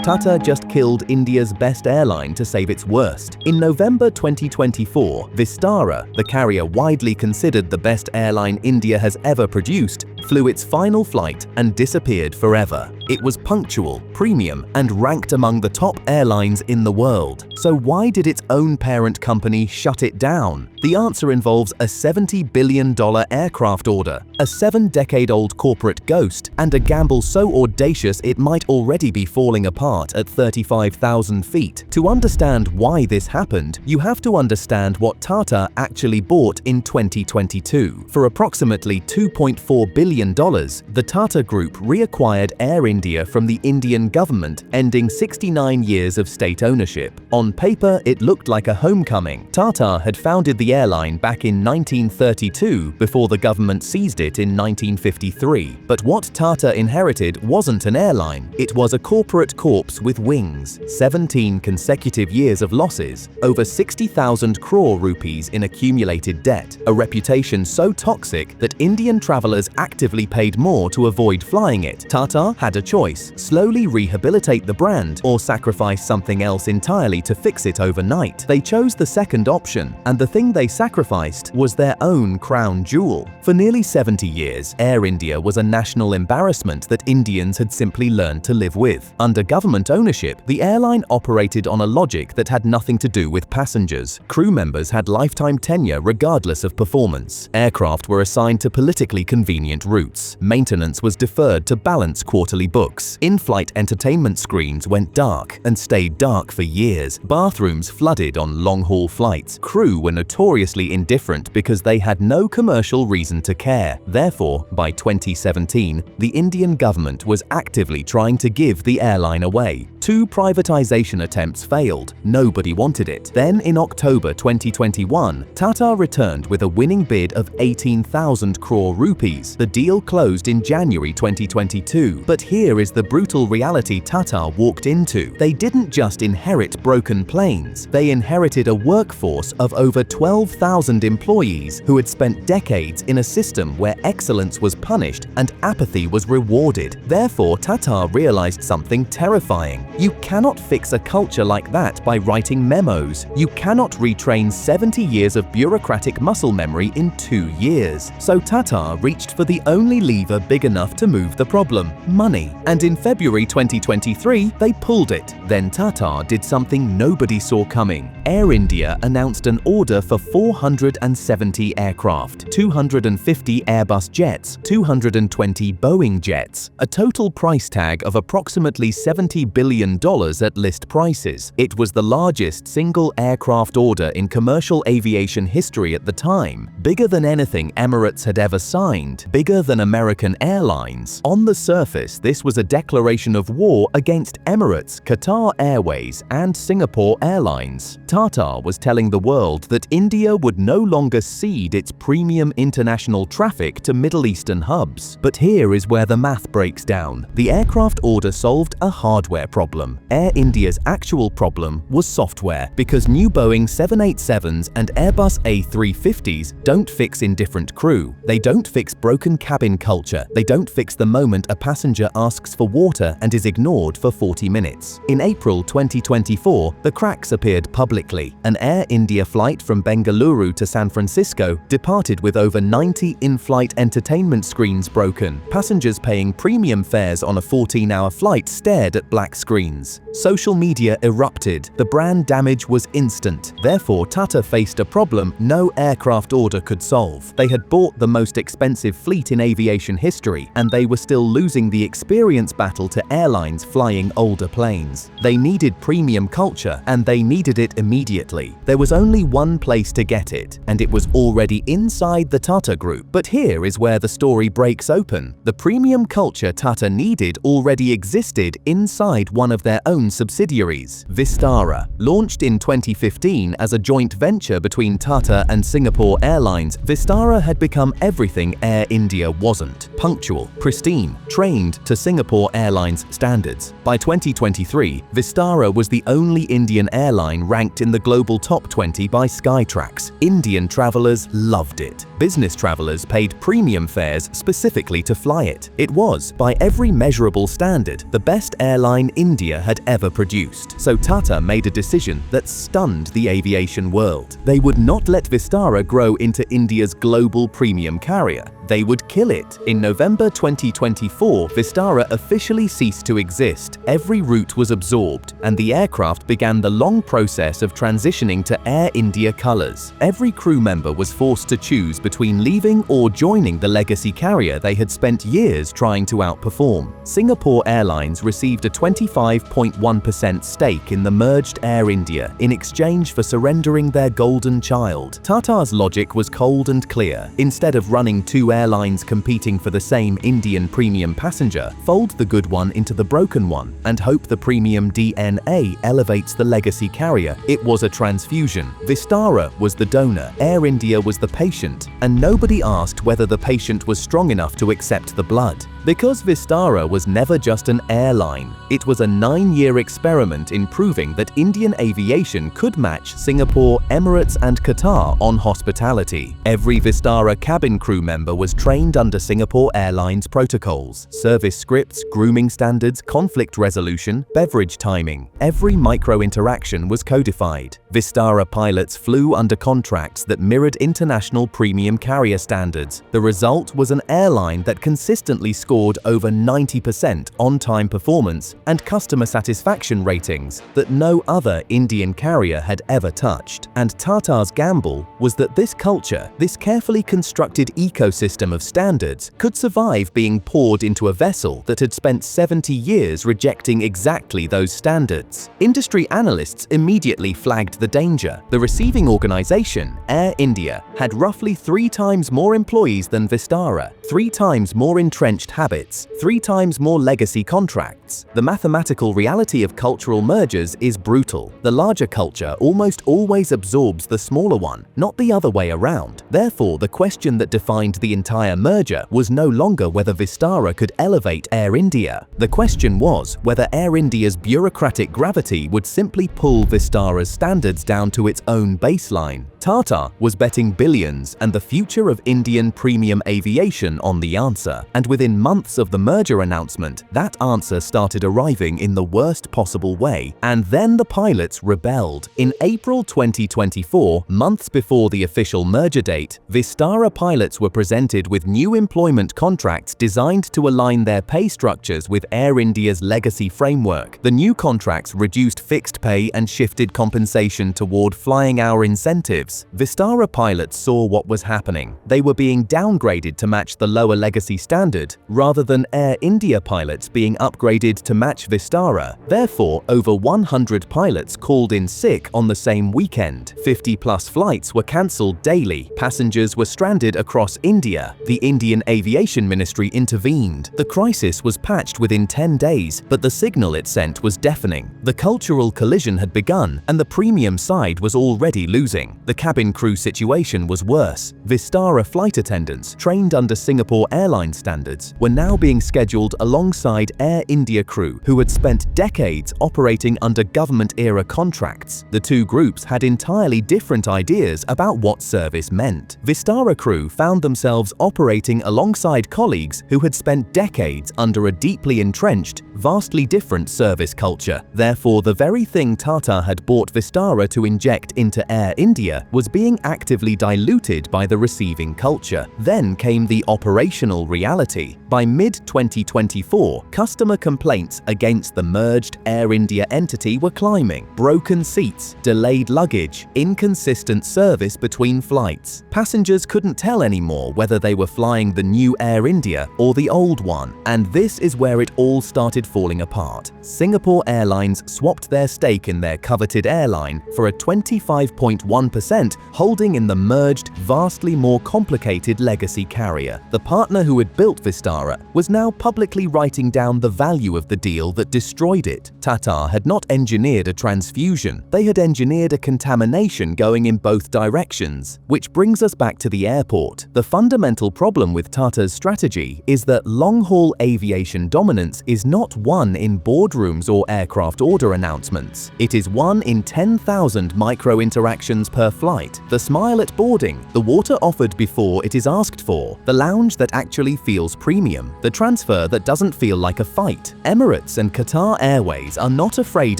Tata just killed India's best airline to save its worst. In November 2024, Vistara, the carrier widely considered the best airline India has ever produced, flew its final flight and disappeared forever. It was punctual, premium, and ranked among the top airlines in the world. So why did its own parent company shut it down? The answer involves a $70 billion aircraft order, a 7-decade-old corporate ghost, and a gamble so audacious it might already be falling apart at 35,000 feet. To understand why this happened, you have to understand what Tata actually bought in 2022. For approximately $2.4 billion, the Tata Group reacquired Air India from the Indian government, ending 69 years of state ownership. On paper, it looked like a homecoming. Tata had founded the airline back in 1932 before the government seized it in 1953. But what Tata inherited wasn't an airline. It was a corporate corpse with wings, 17 consecutive years of losses, over 60,000 crore rupees in accumulated debt, a reputation so toxic that Indian travelers actively paid more to avoid flying it. Tata had a choice: slowly rehabilitate the brand or sacrifice something else entirely to fix it overnight. They chose the second option, and the thing they sacrificed was their own crown jewel. For nearly 70 years, Air India was a national embarrassment that Indians had simply learned to live with. Under government ownership, the airline operated on a logic that had nothing to do with passengers. Crew members had lifetime tenure regardless of performance. Aircraft were assigned to politically convenient routes. Maintenance was deferred to balance quarterly books. In-flight entertainment screens went dark and stayed dark for years. Bathrooms flooded on long-haul flights. Crew were notoriously indifferent because they had no commercial reason to care. Therefore, by 2017, the Indian government was actively trying to give the airline away. 2 privatization attempts failed. Nobody wanted it. Then, in October 2021, Tata returned with a winning bid of 18,000 crore rupees. The deal closed in January 2022. But here is the brutal reality Tata walked into. They didn't just inherit broken planes. They inherited a workforce of over 12,000 employees who had spent decades in a system where excellence was punished and apathy was rewarded. Therefore, Tata realized something terrifying. You cannot fix a culture like that by writing memos. You cannot retrain 70 years of bureaucratic muscle memory in 2 years. So Tata reached for the only lever big enough to move the problem: money. And in February 2023, they pulled it. Then Tata did something nobody saw coming. Air India announced an order for 470 aircraft, 250 Airbus jets, 220 Boeing jets, a total price tag of approximately $70 billion at list prices. It was the largest single aircraft order in commercial aviation history at the time, bigger than anything Emirates had ever signed, bigger than American Airlines. On the surface, this was a declaration of war against Emirates, Qatar Airways, and Singapore Airlines. Tata was telling the world that India would no longer cede its premium international traffic to Middle Eastern hubs. But here is where the math breaks down. The aircraft order solved a hardware problem. Air India's actual problem was software, because new Boeing 787s and Airbus A350s don't fix indifferent crew. They don't fix broken cabin culture. They don't fix the moment a passenger asks for water and is ignored for 40 minutes. In April 2024, the cracks appeared publicly. An Air India flight from Bengaluru to San Francisco departed with over 90 in-flight entertainment screens broken. Passengers paying premium fares on a 14-hour flight stared at black screens. Social media erupted. The brand damage was instant. Therefore, Tata faced a problem no aircraft order could solve. They had bought the most expensive fleet in aviation history, and they were still losing the experience battle to airlines flying older planes. They needed premium culture, and they needed it immediately. There was only one place to get it, and it was already inside the Tata Group. But here is where the story breaks open. The premium culture Tata needed already existed inside one of their own subsidiaries, Vistara. Launched in 2015 as a joint venture between Tata and Singapore Airlines, Vistara had become everything Air India wasn't: punctual, pristine, trained to Singapore Airlines standards. By 2023, Vistara was the only Indian airline ranked in the global top 20 by Skytrax. Indian travelers loved it. Business travelers paid premium fares specifically to fly it. It was, by every measurable standard, the best airline airline India had ever produced. So Tata made a decision that stunned the aviation world. They would not let Vistara grow into India's global premium carrier. They would kill it. In November 2024, Vistara officially ceased to exist. Every route was absorbed, and the aircraft began the long process of transitioning to Air India colours. Every crew member was forced to choose between leaving or joining the legacy carrier they had spent years trying to outperform. Singapore Airlines received a 25.1% stake in the merged Air India in exchange for surrendering their golden child. Tata's logic was cold and clear. Instead of running two airlines competing for the same Indian premium passenger, fold the good one into the broken one and hope the premium DNA elevates the legacy carrier. It was a transfusion. Vistara was the donor, Air India was the patient, and nobody asked whether the patient was strong enough to accept the blood. Because Vistara was never just an airline, it was a 9-year experiment in proving that Indian aviation could match Singapore, Emirates and Qatar on hospitality. Every Vistara cabin crew member was trained under Singapore Airlines protocols, service scripts, grooming standards, conflict resolution, beverage timing. Every micro-interaction was codified. Vistara pilots flew under contracts that mirrored international premium carrier standards. The result was an airline that consistently scored over 90% on-time performance and customer satisfaction ratings that no other Indian carrier had ever touched. And Tata's gamble was that this culture, this carefully constructed ecosystem of standards, could survive being poured into a vessel that had spent 70 years rejecting exactly those standards. Industry analysts immediately flagged the danger. The receiving organization, Air India, had roughly 3 times more employees than Vistara, 3 times more entrenched habits, 3 times more legacy contracts. The mathematical reality of cultural mergers is brutal. The larger culture almost always absorbs the smaller one, not the other way around. Therefore, the question that defined the entire merger was no longer whether Vistara could elevate Air India. The question was whether Air India's bureaucratic gravity would simply pull Vistara's standards down to its own baseline. Tata was betting billions and the future of Indian premium aviation on the answer. And within months of the merger announcement, that answer started arriving in the worst possible way. And then the pilots rebelled. In April 2024, months before the official merger date, Vistara pilots were presented with new employment contracts designed to align their pay structures with Air India's legacy framework. The new contracts reduced fixed pay and shifted compensation toward flying hour incentives. Vistara pilots saw what was happening. They were being downgraded to match the lower legacy standard, rather than Air India pilots being upgraded to match Vistara. Therefore, over 100 pilots called in sick on the same weekend. 50+ flights were cancelled daily. Passengers were stranded across India. The Indian Aviation Ministry intervened. The crisis was patched within 10 days, but the signal it sent was deafening. The cultural collision had begun, and the premium side was already losing. The cabin crew situation was worse. Vistara flight attendants, trained under Singapore Airlines standards, were now being scheduled alongside Air India crew who had spent decades operating under government-era contracts. The two groups had entirely different ideas about what service meant. Vistara crew found themselves operating alongside colleagues who had spent decades under a deeply entrenched, vastly different service culture. Therefore, the very thing Tata had bought Vistara to inject into Air India was being actively diluted by the receiving culture. Then came the operational reality. By mid-2024, customer complaints against the merged Air India entity were climbing. Broken seats, delayed luggage, inconsistent service between flights. Passengers couldn't tell anymore whether they were flying the new Air India or the old one. And this is where it all started falling apart. Singapore Airlines swapped their stake in their coveted airline for a 25.1% holding in the merged, vastly more complicated legacy carrier. The partner who had built Vistara was now publicly writing down the value of the deal that destroyed it. Tata had not engineered a transfusion, they had engineered a contamination going in both directions. Which brings us back to the airport. The fundamental problem with Tata's strategy is that long-haul aviation dominance is not won in boardrooms or aircraft order announcements. It is won in 10,000 micro-interactions per flight flight, the smile at boarding, the water offered before it is asked for, the lounge that actually feels premium, the transfer that doesn't feel like a fight. Emirates and Qatar Airways are not afraid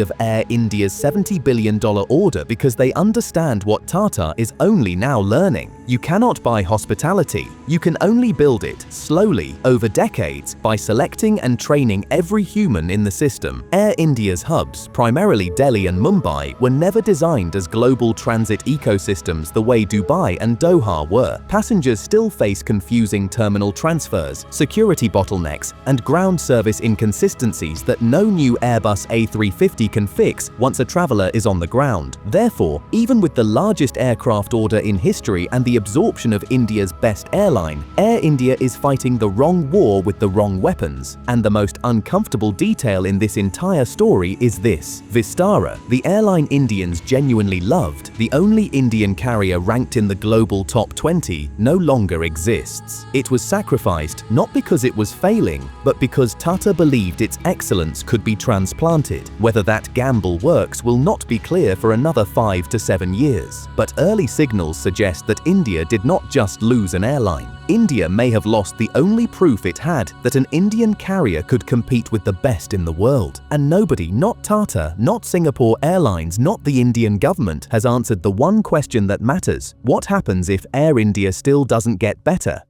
of Air India's $70 billion order because they understand what Tata is only now learning. You cannot buy hospitality. You can only build it slowly over decades by selecting and training every human in the system. Air India's hubs, primarily Delhi and Mumbai, were never designed as global transit ecosystems the way Dubai and Doha were. Passengers still face confusing terminal transfers, security bottlenecks, and ground service inconsistencies that no new Airbus A350 can fix once a traveler is on the ground. Therefore, even with the largest aircraft order in history and the absorption of India's best airline, Air India is fighting the wrong war with the wrong weapons. And the most uncomfortable detail in this entire story is this: Vistara, the airline Indians genuinely loved, the only Indian carrier ranked in the global top 20, no longer exists. It was sacrificed not because it was failing, but because Tata believed its excellence could be transplanted. Whether that gamble works will not be clear for another 5 to 7 years. But early signals suggest that India did not just lose an airline. India may have lost the only proof it had that an Indian carrier could compete with the best in the world. And nobody, not Tata, not Singapore Airlines, not the Indian government, has answered the one question that matters: what happens if Air India still doesn't get better?